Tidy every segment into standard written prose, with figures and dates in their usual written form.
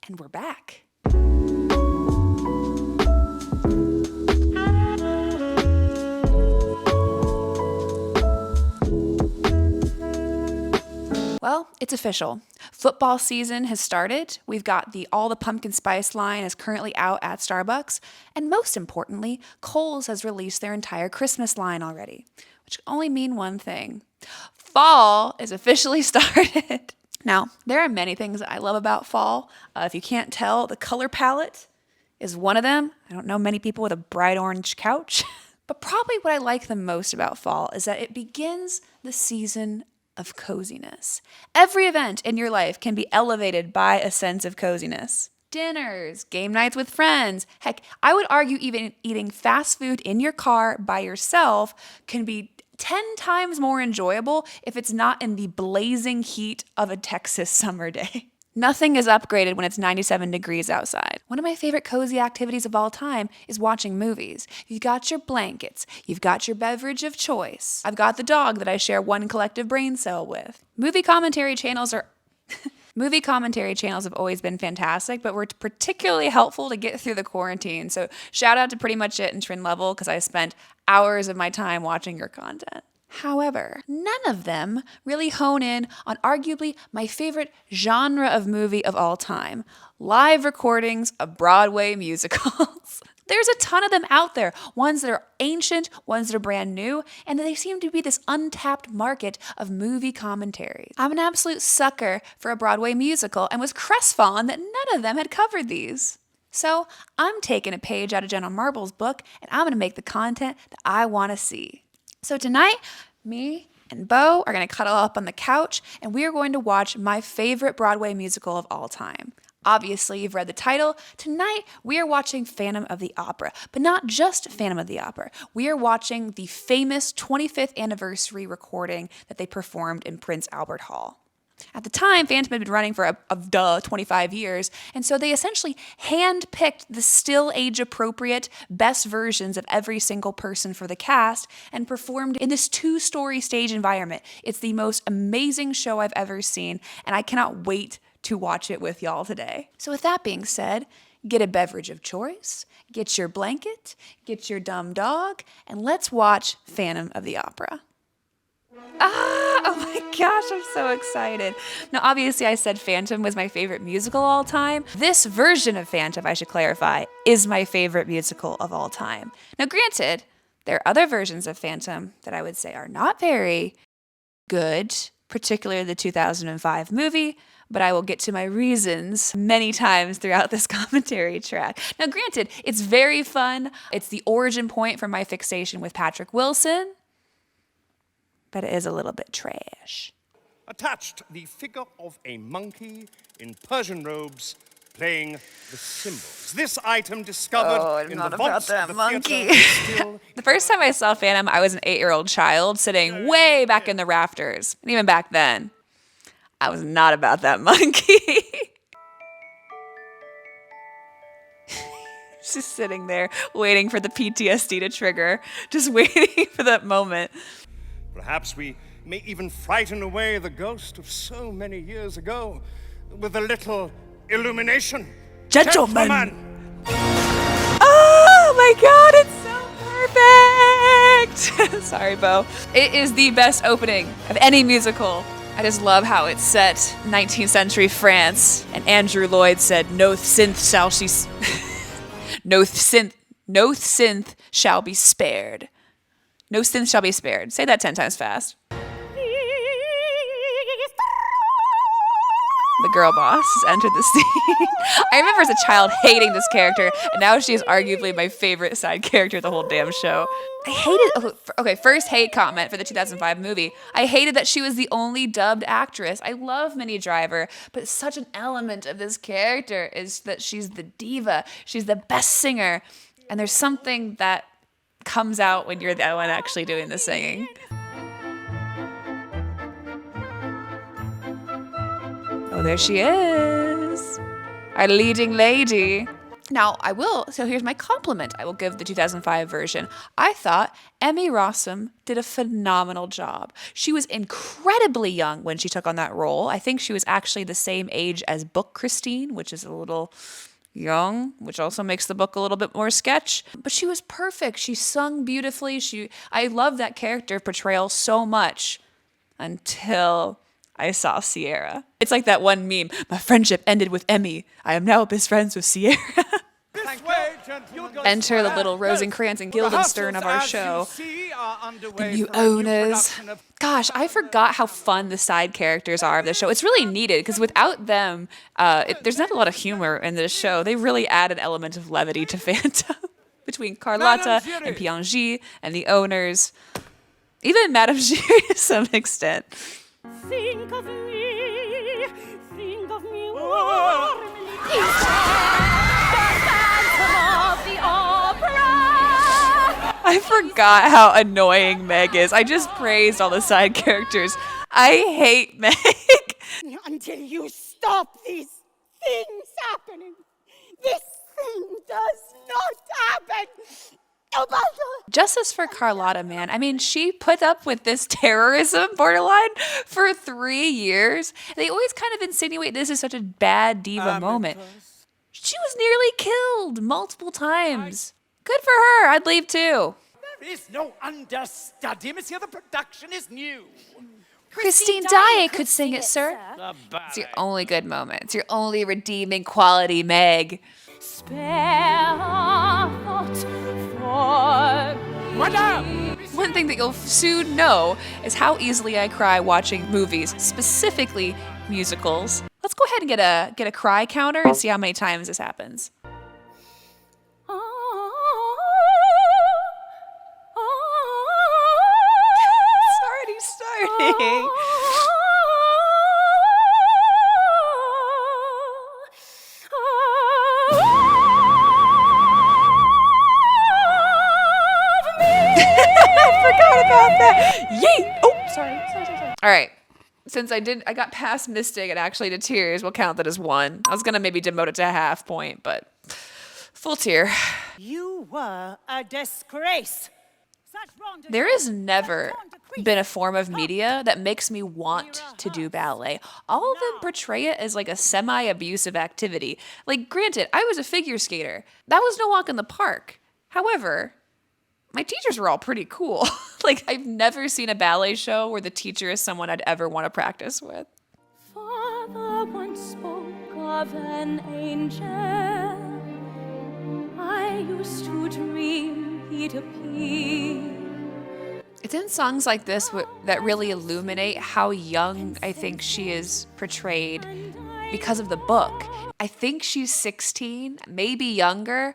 And we're back. Well, it's official. Football season has started. We've got the All the Pumpkin Spice line is currently out at Starbucks. And most importantly, Kohl's has released their entire Christmas line already, which can only mean one thing. Fall is officially started. Now, there are many things that I love about fall. If you can't tell, the color palette is one of them. I don't know many people with a bright orange couch. But probably what I like the most about fall is that it begins the season of coziness. Every event in your life can be elevated by a sense of coziness. Dinners, game nights with friends. Heck, I would argue even eating fast food in your car by yourself can be 10 times more enjoyable if it's not in the blazing heat of a Texas summer day. Nothing is upgraded when it's 97 degrees outside. One of my favorite cozy activities of all time is watching movies. You've got your blankets. You've got your beverage of choice. I've got the dog that I share one collective brain cell with. Movie commentary channels have always been fantastic, but were particularly helpful to get through the quarantine. So shout out to Pretty Much It and Trin Lovell because I spent hours of my time watching your content. However, none of them really hone in on arguably my favorite genre of movie of all time, live recordings of Broadway musicals. There's a ton of them out there, ones that are ancient, ones that are brand new, and they seem to be this untapped market of movie commentary. I'm an absolute sucker for a Broadway musical and was crestfallen that none of them had covered these. So I'm taking a page out of Jenna Marble's book, and I'm going to make the content that I want to see. So tonight, me and Bo are going to cuddle up on the couch, and we are going to watch my favorite Broadway musical of all time. Obviously, you've read the title. Tonight, we are watching Phantom of the Opera, but not just Phantom of the Opera. We are watching the famous 25th anniversary recording that they performed in Prince Albert Hall. At the time, Phantom had been running for 25 years, and so they essentially hand-picked the still age-appropriate best versions of every single person for the cast and performed in this two-story stage environment. It's the most amazing show I've ever seen, and I cannot wait to watch it with y'all today. So with that being said, get a beverage of choice, get your blanket, get your dumb dog, and let's watch Phantom of the Opera. Oh my gosh, I'm so excited. Now, obviously, I said Phantom was my favorite musical of all time. This version of Phantom, I should clarify, is my favorite musical of all time. Now, granted, there are other versions of Phantom that I would say are not very good, particularly the 2005 movie, but I will get to my reasons many times throughout this commentary track. Now, granted, it's very fun. It's the origin point for my fixation with Patrick Wilson, but it is a little bit trash. Attached, the figure of a monkey in Persian robes playing the cymbals. This item discovered in the vaults of the monkey. theater is still... The first time I saw Phantom, I was an 8-year-old child sitting way back in the rafters. And even back then, I was not about that monkey. Just sitting there waiting for the PTSD to trigger, just waiting for that moment. Perhaps we may even frighten away the ghost of so many years ago with a little illumination. Gentlemen! Oh my god, it's so perfect! Sorry, Bo. It is the best opening of any musical. I just love how it's set 19th century France, and Andrew Lloyd said, "No synth shall she... no synth shall be spared." No synth shall be spared. Say that 10 times fast. The girl boss has entered the scene. I remember as a child hating this character, and now she is arguably my favorite side character of the whole damn show. I hated... Okay, first hate comment for the 2005 movie. I hated that she was the only dubbed actress. I love Minnie Driver, but such an element of this character is that she's the diva. She's the best singer. And there's something that comes out when you're the one actually doing the singing. Oh, there she is. Our leading lady. Now, so here's my compliment I will give the 2005 version. I thought Emmy Rossum did a phenomenal job. She was incredibly young when she took on that role. I think she was actually the same age as Book Christine, which is a little young, which also makes the book a little bit more sketch. But she was perfect. She sung beautifully. I love that character portrayal so much until I saw Sierra. It's like that one meme. My friendship ended with Emmy. I am now best friends with Sierra. Enter the little Rosencrantz and Guildenstern of our show. The new owners. Gosh, I forgot how fun the side characters are of the show. It's really needed because without them, there's not a lot of humor in this show. They really add an element of levity to Phantom between Carlotta and Piangi and the owners. Even Madame Giry to some extent. Think of me, think of me. I forgot how annoying Meg is. I just praised all the side characters. I hate Meg. Until you stop these things happening, this thing does not happen. Justice for Carlotta, man. I mean, she put up with this terrorism borderline for 3 years. They always kind of insinuate this is such a bad diva moment. She was nearly killed multiple times. Good for her. I'd leave too. There is no understudy, monsieur. The production is new. Christine Daae could sing it, sir. It's your only good moment. It's your only redeeming quality, Meg. Spare thought for Madame! One thing that you'll soon know is how easily I cry watching movies, specifically musicals. Let's go ahead and get a cry counter and see how many times this happens. It's already starting. About that. Yay! Oh, sorry. All right. Since I got past Mystic and actually to tears, we'll count that as 1. I was going to maybe demote it to a half point, but full tear. You were a disgrace. There has never been a form of media that makes me want to do ballet. All of them portray it as like a semi-abusive activity. Like, granted, I was a figure skater. That was no walk in the park. However, my teachers were all pretty cool. Like, I've never seen a ballet show where the teacher is someone I'd ever want to practice with. Father once spoke of an angel. I used to dream he'd appear. It's in songs like this that really illuminate how young I think she is portrayed because of the book. I think she's 16, maybe younger.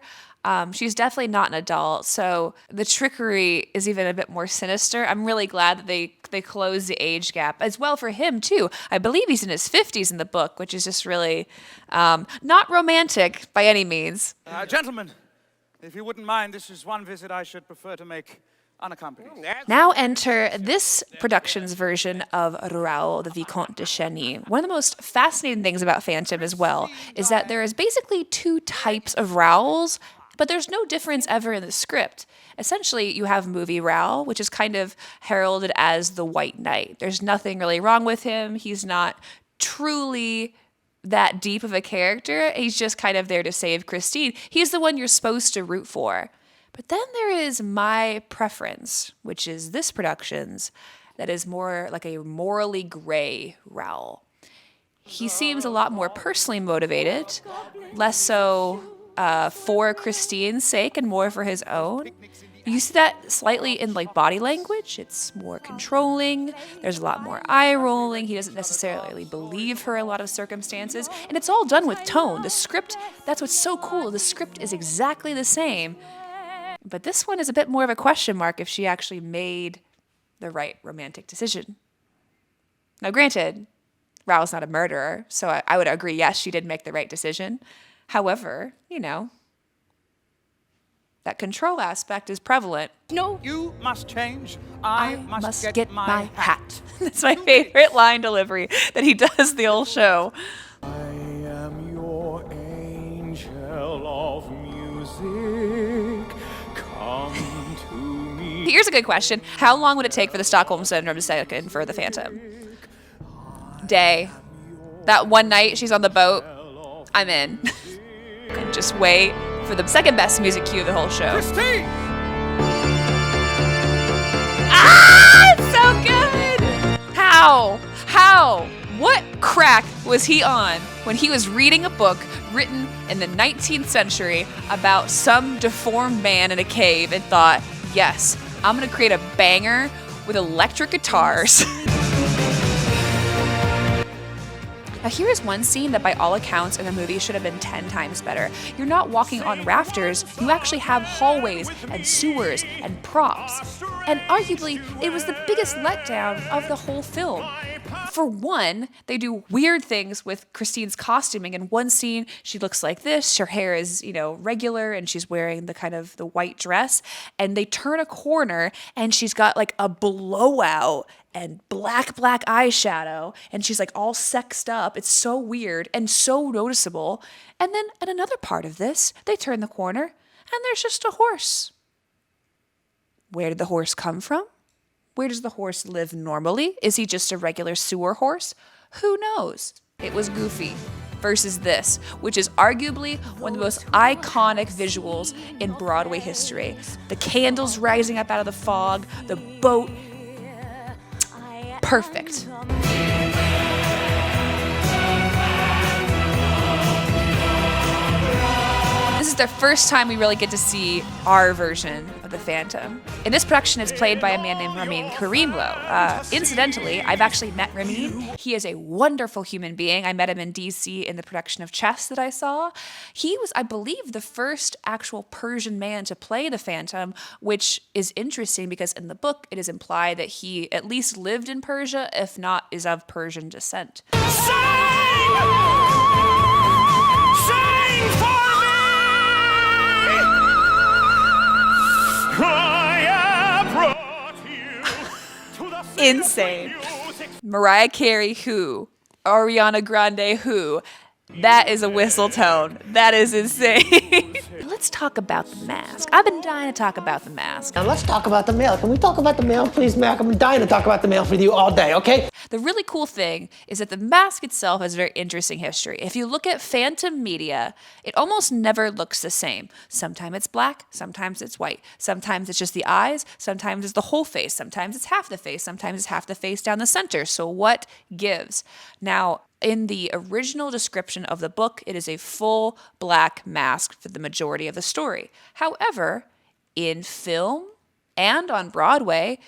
She's definitely not an adult, so the trickery is even a bit more sinister. I'm really glad that they closed the age gap as well for him too. I believe he's in his 50s in the book, which is just really not romantic by any means. Gentlemen, if you wouldn't mind, this is one visit I should prefer to make unaccompanied. Now enter this production's version of Raoul, the Vicomte de Chagny. One of the most fascinating things about Phantom as well is that there is basically 2 types of Raouls, but there's no difference ever in the script. Essentially, you have movie Raoul, which is kind of heralded as the White Knight. There's nothing really wrong with him. He's not truly that deep of a character. He's just kind of there to save Christine. He's the one you're supposed to root for. But then there is my preference, which is this production's, that is more like a morally gray Raoul. He seems a lot more personally motivated, less so for Christine's sake and more for his own. You see that slightly in like body language. It's more controlling. There's a lot more eye rolling. He doesn't necessarily believe her in a lot of circumstances. And it's all done with tone. The script, that's what's so cool. The script is exactly the same. But this one is a bit more of a question mark if she actually made the right romantic decision. Now, granted, Raoul's not a murderer, so I would agree, yes, she did make the right decision. However, you know, that control aspect is prevalent. No. You must change. I must get my hat. That's my favorite line delivery that he does the whole show. I am your angel of music, come to me. Here's a good question. How long would it take for the Stockholm Syndrome to set in for the Phantom? Day. That one night she's on the boat, I'm in. And just wait for the second best music cue of the whole show. Christine! Ah, it's so good! How? What crack was he on when he was reading a book written in the 19th century about some deformed man in a cave and thought, yes, I'm gonna create a banger with electric guitars. Now here is one scene that by all accounts in the movie should have been 10 times better. You're not walking on rafters, you actually have hallways and sewers and props. And arguably, it was the biggest letdown of the whole film. For one, they do weird things with Christine's costuming. In one scene, she looks like this, her hair is, regular, and she's wearing the white dress. And they turn a corner and she's got like a blowout and black eyeshadow, and she's like all sexed up. It's so weird and so noticeable. And then at another part of this, they turn the corner and there's just a horse. Where did the horse come from? Where does the horse live normally? Is he just a regular sewer horse? Who knows? It was goofy. Versus this, which is arguably one of the most iconic visuals in Broadway history. The candles rising up out of the fog, the boat. Perfect. This is the first time we really get to see our version of the Phantom. In this production, it's played by a man named Ramin Karimlo. Incidentally, I've actually met Ramin. He is a wonderful human being. I met him in DC in the production of Chess that I saw. He was, I believe, the first actual Persian man to play the Phantom, which is interesting because in the book, it is implied that he at least lived in Persia, if not is of Persian descent. Insane. Mariah Carey, who? Ariana Grande, who? That is a whistle tone. That is insane. Let's talk about the mask. I've been dying to talk about the mask. Now let's talk about the mail. Can we talk about the mail, please, Mac? I've been dying to talk about the mail with you all day, okay? The really cool thing is that the mask itself has a very interesting history. If you look at Phantom media, it almost never looks the same. Sometimes it's black, sometimes it's white. Sometimes it's just the eyes, sometimes it's the whole face, sometimes it's half the face, sometimes it's half the face down the center. So what gives? Now, in the original description of the book, it is a full black mask for the majority of the story. However, in film and on Broadway,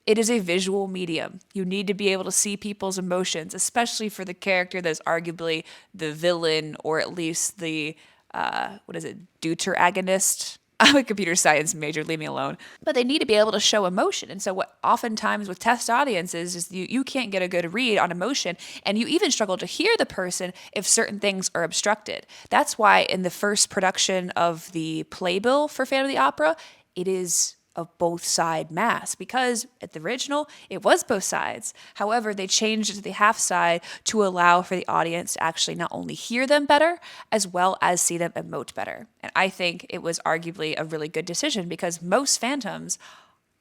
it is a visual medium. You need to be able to see people's emotions, especially for the character that is arguably the villain, or at least the, deuteragonist. I'm a computer science major, leave me alone. But they need to be able to show emotion. And so what oftentimes with test audiences is you can't get a good read on emotion, and you even struggle to hear the person if certain things are obstructed. That's why in the first production of the playbill for Phantom of the Opera, it is a both side mask, because at the original it was both sides. However, they changed it to the half side to allow for the audience to actually not only hear them better as well as see them emote better. And I think it was arguably a really good decision because most Phantoms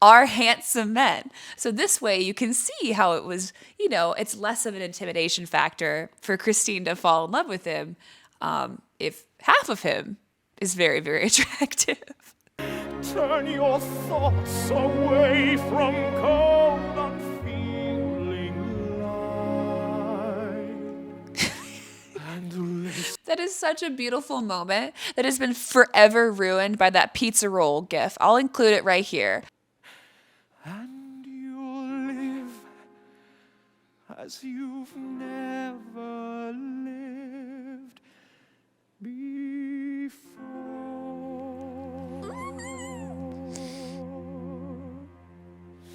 are handsome men. So this way you can see how it was, it's less of an intimidation factor for Christine to fall in love with him if half of him is very, very attractive. Turn your thoughts away from cold, unfeeling light. That is such a beautiful moment that has been forever ruined by that pizza roll gif. I'll include it right here. And you'll live as you've never lived before.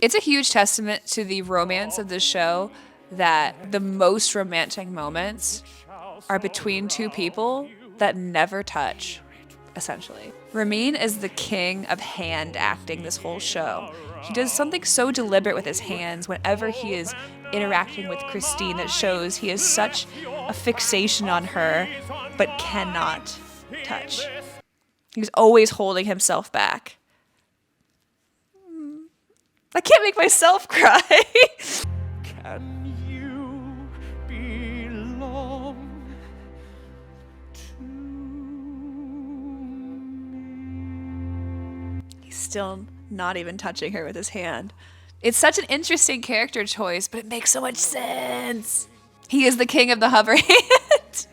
It's a huge testament to the romance of the show that the most romantic moments are between two people that never touch, essentially. Ramin is the king of hand acting this whole show. He does something so deliberate with his hands whenever he is interacting with Christine that shows he has such a fixation on her, but cannot touch. He's always holding himself back. I can't make myself cry. Can you belong to me? He's still not even touching her with his hand. It's such an interesting character choice, but it makes so much sense. He is the king of the hover hand.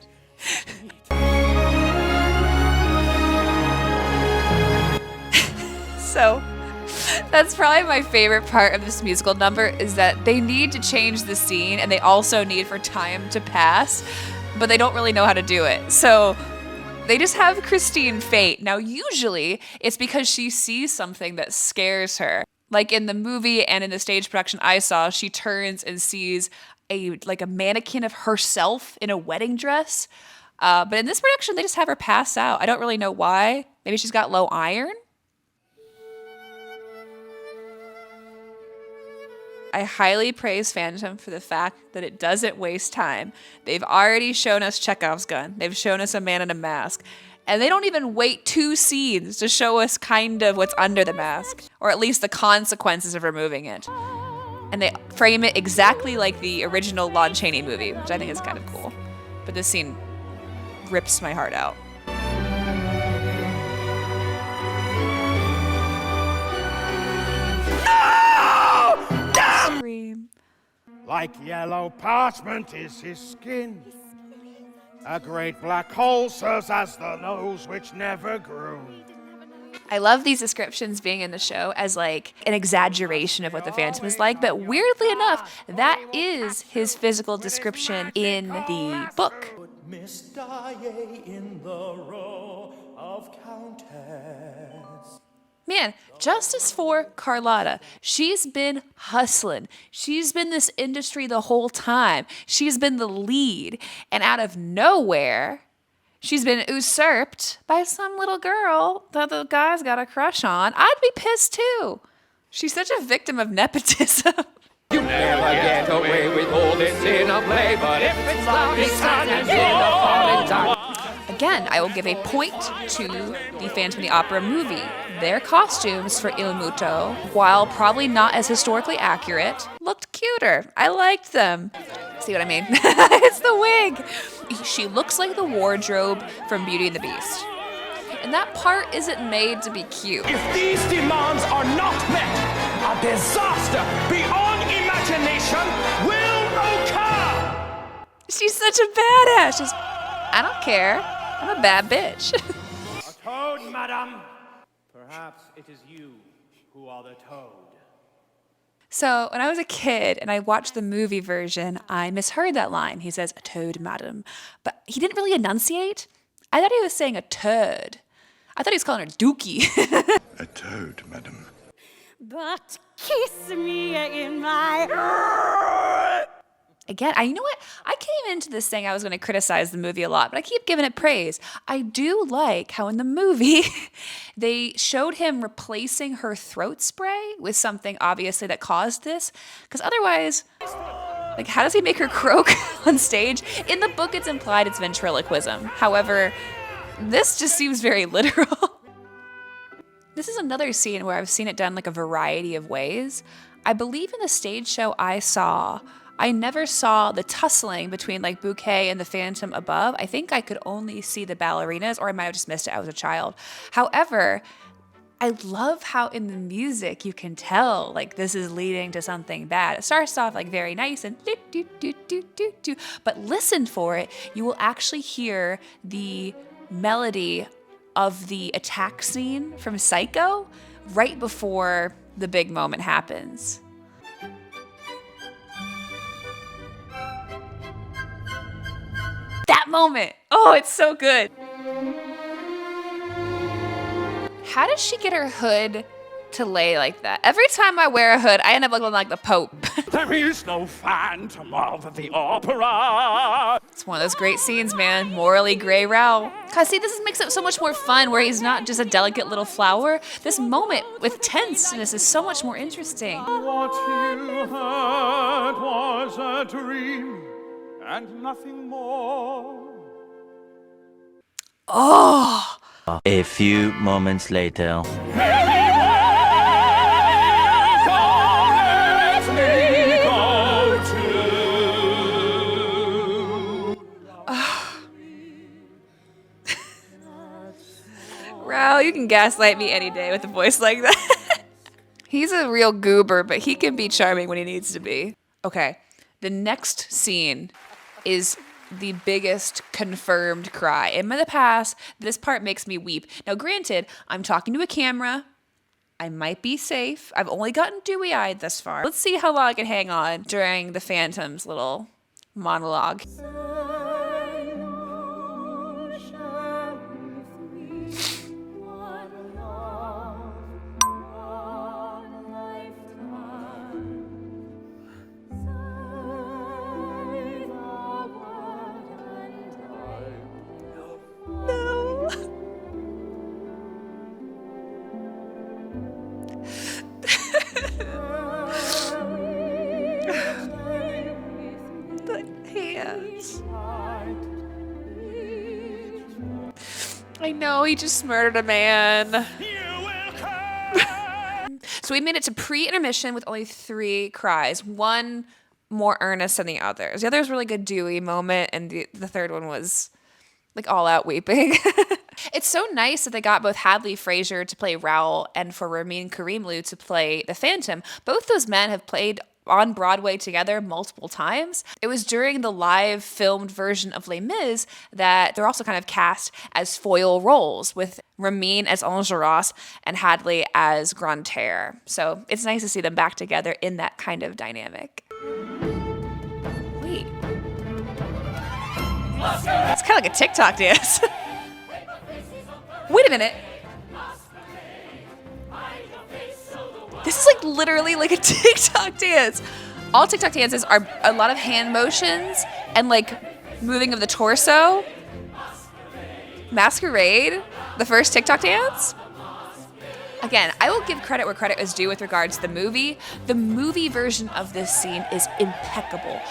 So that's probably my favorite part of this musical number, is that they need to change the scene and they also need for time to pass, but they don't really know how to do it. So they just have Christine faint. Now, usually it's because she sees something that scares her. Like in the movie and in the stage production I saw, she turns and sees a mannequin of herself in a wedding dress. But in this production, they just have her pass out. I don't really know why. Maybe she's got low iron. I highly praise Phantom for the fact that it doesn't waste time. They've already shown us Chekhov's gun. They've shown us a man in a mask. And they don't even wait 2 scenes to show us kind of what's under the mask, or at least the consequences of removing it. And they frame it exactly like the original Lon Chaney movie, which I think is kind of cool. But this scene rips my heart out. Scream. Like yellow parchment is his skin. A great black hole serves as the nose which never grew. I love these descriptions being in the show as like an exaggeration of what the Phantom is like, but weirdly enough, that is his physical description in the book. Miss Daae in the row of countess. Man, justice for Carlotta. She's been hustling. She's been this industry the whole time. She's been the lead. And out of nowhere, she's been usurped by some little girl that the guy's got a crush on. I'd be pissed too. She's such a victim of nepotism. You never get away with all this in a play, but if it's love, it's time to get a falling time. Again, I will give a point to the Phantom of the Opera movie. Their costumes for Il Muto, while probably not as historically accurate, looked cuter. I liked them. See what I mean? It's the wig. She looks like the wardrobe from Beauty and the Beast. And that part isn't made to be cute. If these demands are not met, a disaster beyond imagination will occur! She's such a badass. I don't care. I'm a bad bitch. A toad, madam. Perhaps it is you who are the toad. So when I was a kid and I watched the movie version, I misheard that line. He says, "A toad, madam." But he didn't really enunciate. I thought he was saying a turd. I thought he was calling her Dookie. A toad, madam. But kiss me in my... Again, you know what? I came into this saying I was going to criticize the movie a lot, but I keep giving it praise. I do like how in the movie they showed him replacing her throat spray with something obviously that caused this, because otherwise, like, how does he make her croak on stage? In the book, it's implied it's ventriloquism. However, this just seems very literal. This is another scene where I've seen it done like a variety of ways. I believe in the stage show I saw, I never saw the tussling between like Bouquet and the Phantom above. I think I could only see the ballerinas, or I might have just missed it. I was a child. However, I love how in the music you can tell like this is leading to something bad. It starts off like very nice and do do do do do do, but listen for it. You will actually hear the melody of the attack scene from Psycho right before the big moment happens. That moment. Oh, it's so good. How does she get her hood to lay like that? Every time I wear a hood, I end up looking like the Pope. There is no Phantom of the Opera. It's one of those great scenes, man. Morally gray Rao. Cause see, this makes it so much more fun where he's not just a delicate little flower. This moment with tenseness is so much more interesting. What you heard was a dream and nothing more. Oh, A few moments later. Wow, you can gaslight me any day with a voice like that. He's a real goober, but he can be charming when he needs to be. Okay, the next scene is the biggest confirmed cry. In the past, this part makes me weep. Now, granted, I'm talking to a camera. I might be safe. I've only gotten dewy-eyed thus far. Let's see how long I can hang on during the Phantom's little monologue. I know, he just murdered a man. So we made it to pre-intermission with only 3 cries. One more earnest than the others. The others were like a dewy moment, and the third one was like all out weeping. It's so nice that they got both Hadley Fraser to play Raoul and for Ramin Karimloo to play the Phantom. Both those men have played on Broadway together multiple times. It was during the live filmed version of Les Mis that they're also kind of cast as foil roles, with Ramin as Enjolras and Hadley as Grantaire. So it's nice to see them back together in that kind of dynamic. Wait. It's kind of like a TikTok dance. Wait a minute. This is like literally like a TikTok dance. All TikTok dances are a lot of hand motions and like moving of the torso. Masquerade, the first TikTok dance. Again, I will give credit where credit is due with regards to the movie. The movie version of this scene is impeccable.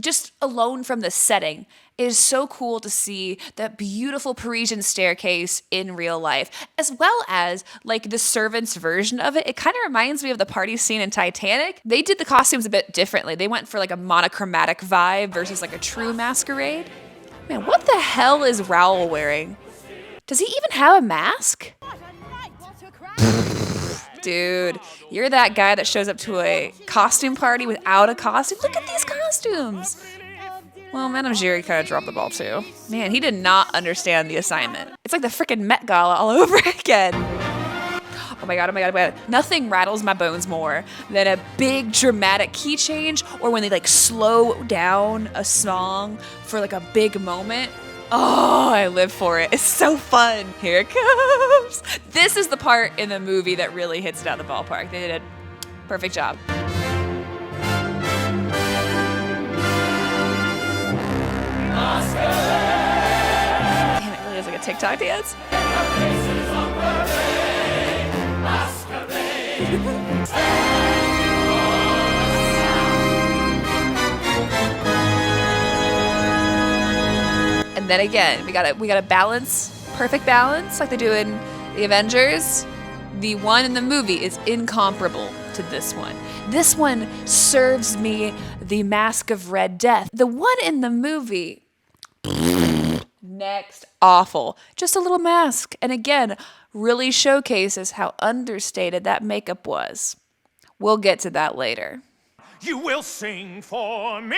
Just alone from the setting, it is so cool to see that beautiful Parisian staircase in real life, as well as like the servants' version of it. It kind of reminds me of the party scene in Titanic. They did the costumes a bit differently. They went for like a monochromatic vibe versus like a true masquerade. Man, what the hell is Raoul wearing? Does he even have a mask? Dude, you're that guy that shows up to a costume party without a costume. Look at these costumes. Well, Madame Giry kind of dropped the ball too. Man, he did not understand the assignment. It's like the freaking Met Gala all over again. Oh my god, oh my god, oh my god. Nothing rattles my bones more than a big dramatic key change, or when they like slow down a song for like a big moment. Oh, I live for it. It's so fun. Here it comes. This is the part in the movie that really hits it out of the ballpark. They did a perfect job. Damn, it really is like a TikTok dance. And then again, we gotta balance, perfect balance, like they do in the Avengers. The one in the movie is incomparable to this one. This one serves me the Mask of Red Death. The one in the movie, next, awful. Just a little mask. And again, really showcases how understated that makeup was. We'll get to that later. You will sing for me.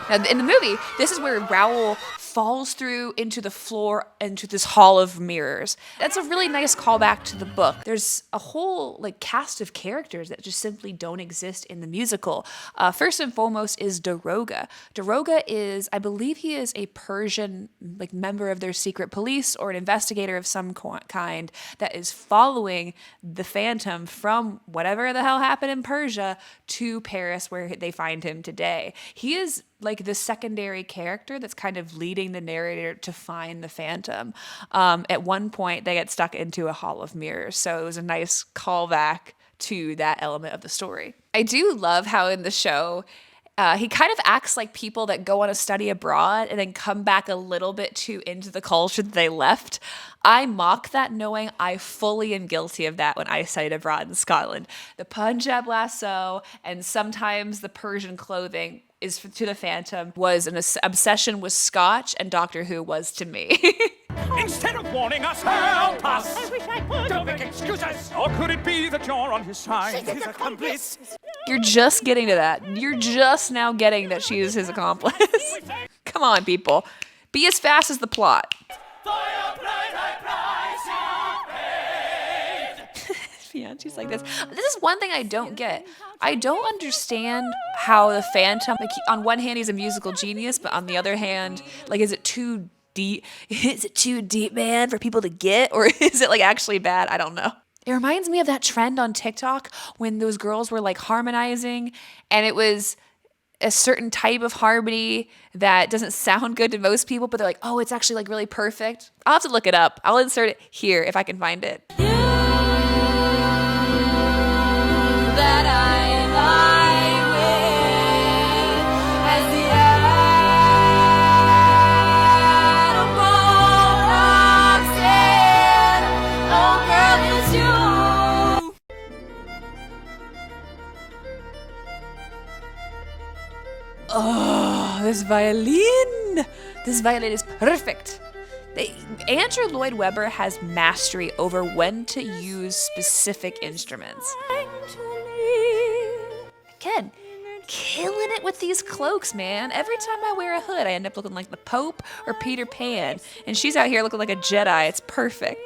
Now, in the movie, this is where Raoul falls through into the floor, into this hall of mirrors. That's a really nice callback to the book. There's a whole like cast of characters that just simply don't exist in the musical. First and foremost is Daroga. Daroga is, I believe he is a Persian like member of their secret police or an investigator of some kind that is following the Phantom from whatever the hell happened in Persia to Paris, where they find him today. He is like the secondary character that's kind of leading the narrator to find the Phantom. At one point, they get stuck into a hall of mirrors, so it was a nice callback to that element of the story. I do love how in the show, He kind of acts like people that go on a study abroad and then come back a little bit too into the culture that they left. I mock that, knowing I fully am guilty of that when I studied abroad in Scotland. The Punjab lasso and sometimes the Persian clothing is to the Phantom was an obsession with Scotch, and Doctor Who was to me. Instead of warning us, help us! I wish I could. Don't make excuses! Or could it be that you're on his side? She's his accomplice. You're just getting to that. You're just now getting that she is his accomplice. Come on, people. Be as fast as the plot. Yeah, she's like this. This is one thing I don't get. I don't understand how the Phantom, like, on one hand, he's a musical genius, but on the other hand, like, is it too deep? Is it too deep, man, for people to get? Or is it, like, actually bad? I don't know. It reminds me of that trend on TikTok when those girls were, like, harmonizing, and it was a certain type of harmony that doesn't sound good to most people, but they're like, oh, it's actually, like, really perfect. I'll have to look it up. I'll insert it here if I can find it. That I lie with as the animal rocks in. Oh, girl, it's you. Oh, this violin. This violin is perfect. Andrew Lloyd Webber has mastery over when to use specific instruments. Again, killing it with these cloaks, man. Every time I wear a hood, I end up looking like the Pope or Peter Pan. And she's out here looking like a Jedi. It's perfect.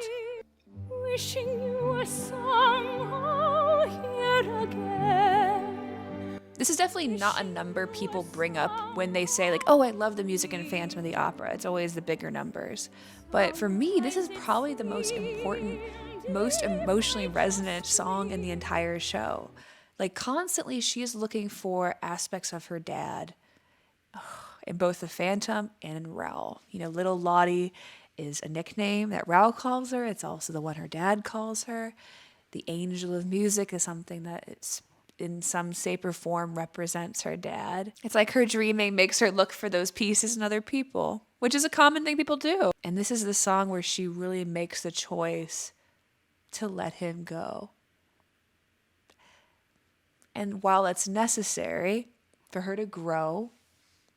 Wishing you were somehow here again. This is definitely not a number people bring up when they say, like, oh, I love the music in Phantom of the Opera. It's always the bigger numbers. But for me, this is probably the most important, most emotionally resonant song in the entire show. Like, constantly, she is looking for aspects of her dad in both the Phantom and in Raoul. You know, Little Lottie is a nickname that Raoul calls her. It's also the one her dad calls her. The Angel of Music is something that it's in some shape or form represents her dad. It's like her dreaming makes her look for those pieces in other people, which is a common thing people do. And this is the song where she really makes the choice to let him go. And while it's necessary for her to grow,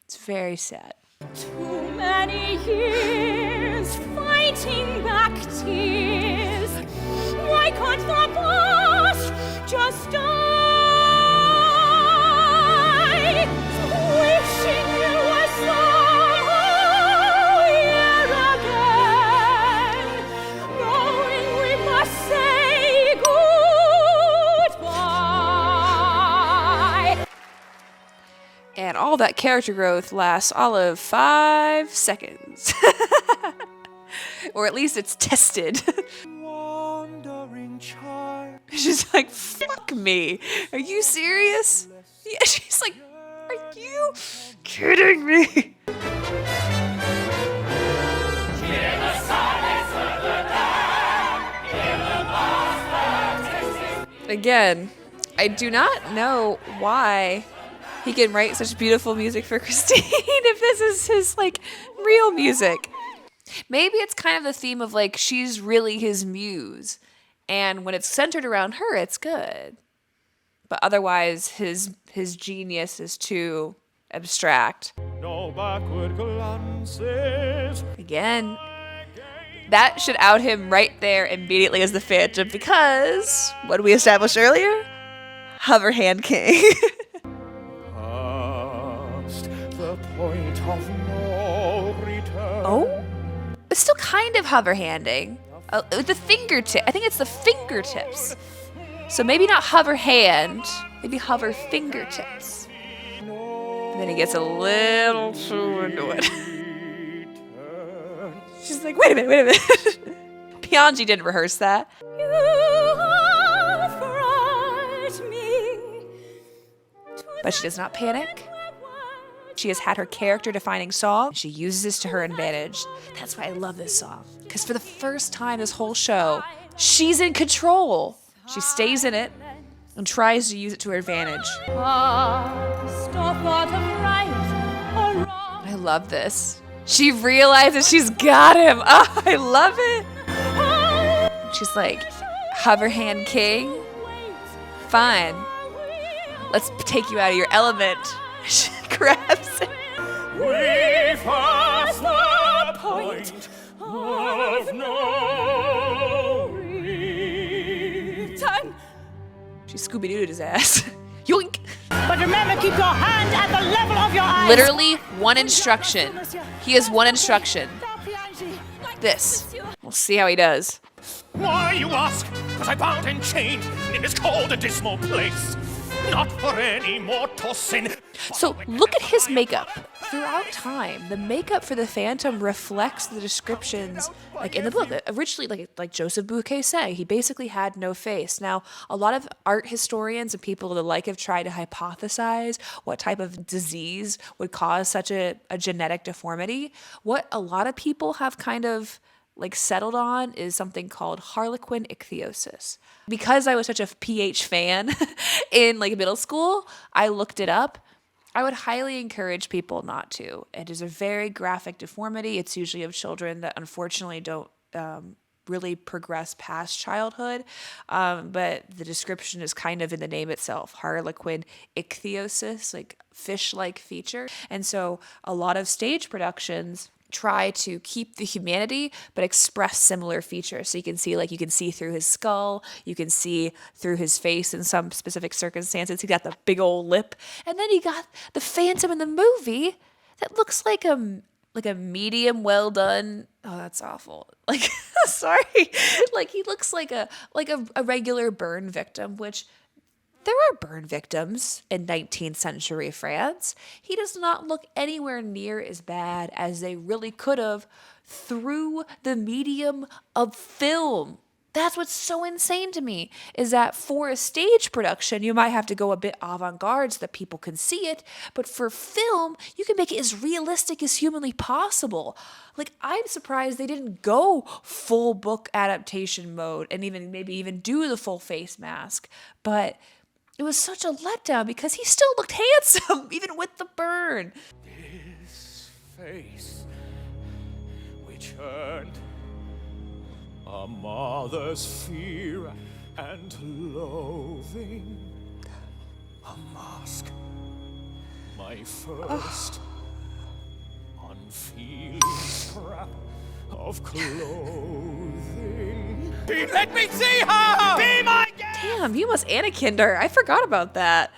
it's very sad. Too many years fighting back tears. Why can't the past just die? Wishing you were somehow here again, knowing we must say goodbye. And all that character growth lasts all of 5 seconds. Or at least it's tested. Wandering child. She's like, fuck me. Are you serious? Yeah, she's like, are you kidding me? Again, I do not know why he can write such beautiful music for Christine if this is his, like, real music. Maybe it's kind of the theme of, like, she's really his muse, and when it's centered around her, it's good. But otherwise, his genius is too abstract. No backward glances. Again, that should out him right there immediately as the Phantom, because what did we establish earlier? Hover Hand King. Past the point of no return. Oh? It's still kind of hover handing. The fingertip. I think it's the fingertips. So maybe not hover hand, maybe hover fingertips. And then he gets a little too into it. She's like, wait a minute. Pianji didn't rehearse that. You fright me. But she does not panic. She has had her character-defining song. She uses this to her advantage. That's why I love this song. Because for the first time this whole show, she's in control. She stays in it. and tries to use it to her advantage. I love this. She realizes she's got him. Oh, I love it. She's like, hover hand king? Fine. Let's take you out of your element. She grabs it. We pass the point of no Time. She Scooby-Dooed his ass. Yoink. But remember, keep your hand at the level of your eyes. Literally one instruction. He has one instruction. This. We'll see how he does. Why, you ask? 'Cause I bound and chained in this cold and dismal place. Not for any mortal sin. So look at his makeup. Throughout time, the makeup for the Phantom reflects the descriptions like in the book. Originally, like Joseph Bouquet said, he basically had no face. Now, a lot of art historians and people the like have tried to hypothesize what type of disease would cause such a genetic deformity. What a lot of people have kind of like settled on is something called harlequin ichthyosis. Because I was such a PH fan in like middle school, I looked it up. I would highly encourage people not to. It is a very graphic deformity. It's usually of children that unfortunately don't really progress past childhood. But the description is kind of in the name itself, harlequin ichthyosis, like fish-like feature. And so a lot of stage productions try to keep the humanity but express similar features. So you can see through his skull, you can see through his face in some specific circumstances. He got the big old lip, and then he got the Phantom in the movie that looks like a medium well done. Oh, that's awful. Like sorry. Like he looks like a regular burn victim, which there are burn victims in 19th century France. He does not look anywhere near as bad as they really could have through the medium of film. That's what's so insane to me, is that for a stage production, you might have to go a bit avant-garde so that people can see it, but for film, you can make it as realistic as humanly possible. Like, I'm surprised they didn't go full book adaptation mode and maybe even do the full face mask, but it was such a letdown because he still looked handsome, even with the burn. His face, which earned a mother's fear and loathing. A mask, my first unfeeling scrap of clothing. Let me see her! Be my guest! Damn, you must Anakin'd her. I forgot about that.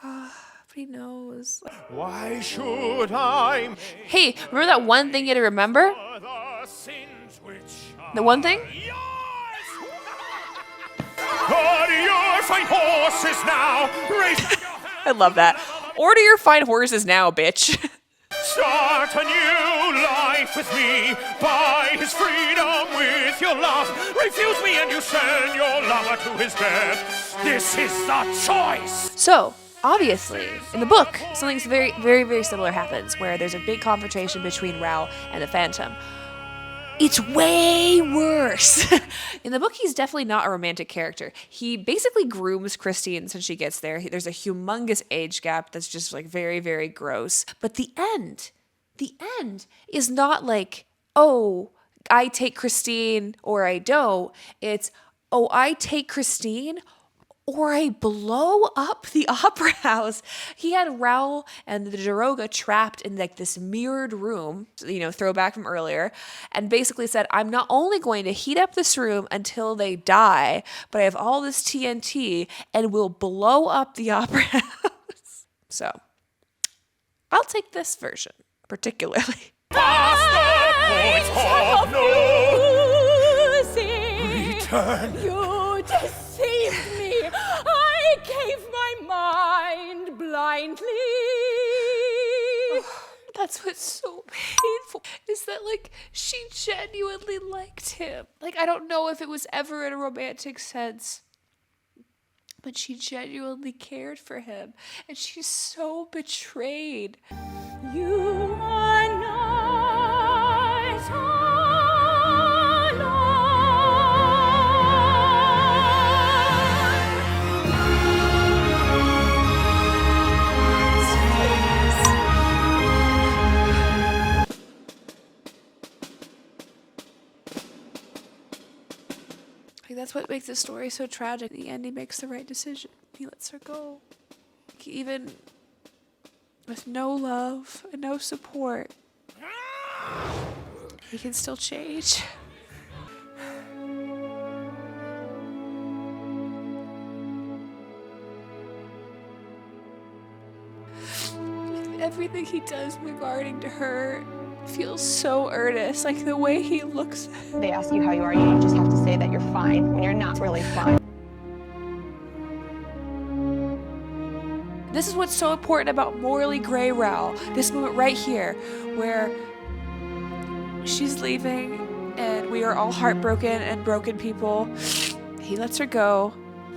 But he knows. Why should I? Hey, remember that one thing you had to remember? The sins which The one thing? Order your fine horses now. Raise I love that. Order your fine horses now, bitch. Start a new life with me. Buy his freedom with your love. Refuse me and you send your lover to his death. This is the choice. So, obviously, in the book, something very, very, very similar happens where there's a big confrontation between Rao and the Phantom. It's way worse. In the book, he's definitely not a romantic character. He basically grooms Christine since she gets there. There's a humongous age gap that's just like very, very gross. But the end is not like, oh, I take Christine or I don't. It's, oh, I take Christine or I blow up the opera house. He had Raoul and the Daroga trapped in like this mirrored room, throwback from earlier, and basically said, I'm not only going to heat up this room until they die, but I have all this TNT and will blow up the opera house. So, I'll take this version, particularly. Return. You deceived me. I gave my mind blindly. That's what's so painful, is that, like, she genuinely liked him. Like, I don't know if it was ever in a romantic sense, but she genuinely cared for him, and she's so betrayed. You are not alone. Like, that's what makes the story so tragic. In the end, he makes the right decision. He lets her go. Even with no love and no support, he can still change. Everything he does regarding to her feels so earnest, like the way he looks. They ask you how you are, you just have to say that you're fine when you're not really fine. This is what's so important about Morally Gray Rao. This moment right here, where she's leaving and we are all heartbroken and broken people. He lets her go.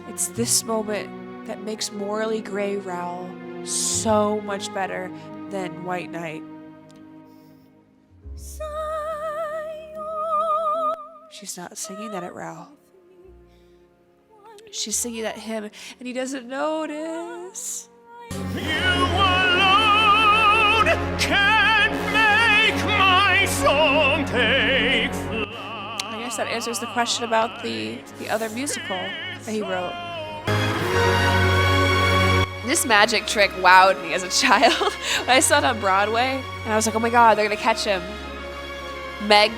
It's this moment that makes Morally Gray Rao so much better than White Knight. She's not singing that at Rao. She's singing at him, and he doesn't notice. You alone can make my song take flight. I guess that answers the question about the other musical that he wrote. This magic trick wowed me as a child. When I saw it on Broadway, and I was like, oh my God, they're gonna catch him. Meg.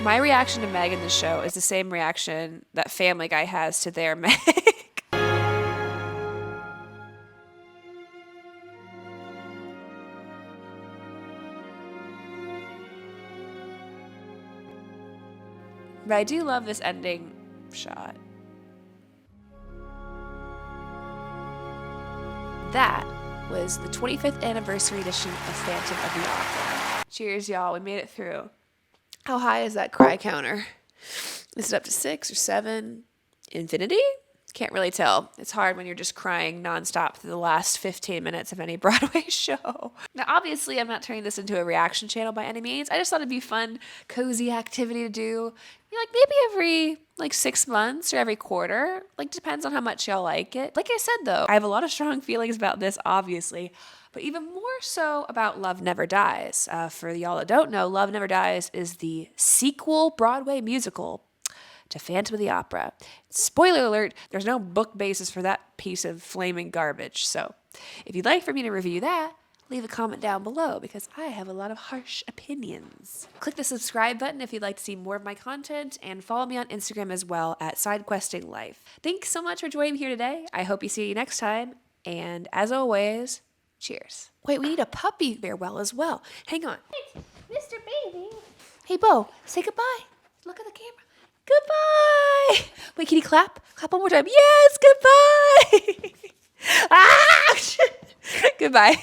My reaction to Meg in the show is the same reaction that Family Guy has to their Meg. But I do love this ending shot. That was the 25th anniversary edition of Phantom of the Opera. Cheers, y'all. We made it through. How high is that cry counter? Is it up to 6 or 7? Infinity? Can't really tell. It's hard when you're just crying nonstop through the last 15 minutes of any Broadway show. Now, obviously, I'm not turning this into a reaction channel by any means. I just thought it'd be fun, cozy activity to do. Like maybe every 6 months or every quarter. Like depends on how much y'all like it. Like I said though, I have a lot of strong feelings about this, obviously. But even more so about Love Never Dies. For y'all that don't know, Love Never Dies is the sequel Broadway musical to Phantom of the Opera. Spoiler alert, there's no book basis for that piece of flaming garbage. So if you'd like for me to review that, leave a comment down below because I have a lot of harsh opinions. Click the subscribe button if you'd like to see more of my content and follow me on Instagram as well at SideQuestingLife. Thanks so much for joining me here today. I hope you see you next time. And as always, cheers. Wait, we need a puppy farewell as well. Hang on. Mr. Baby. Hey, Bo, say goodbye. Look at the camera. Goodbye. Wait, can you clap? Clap one more time. Yes, goodbye. Ah! Goodbye.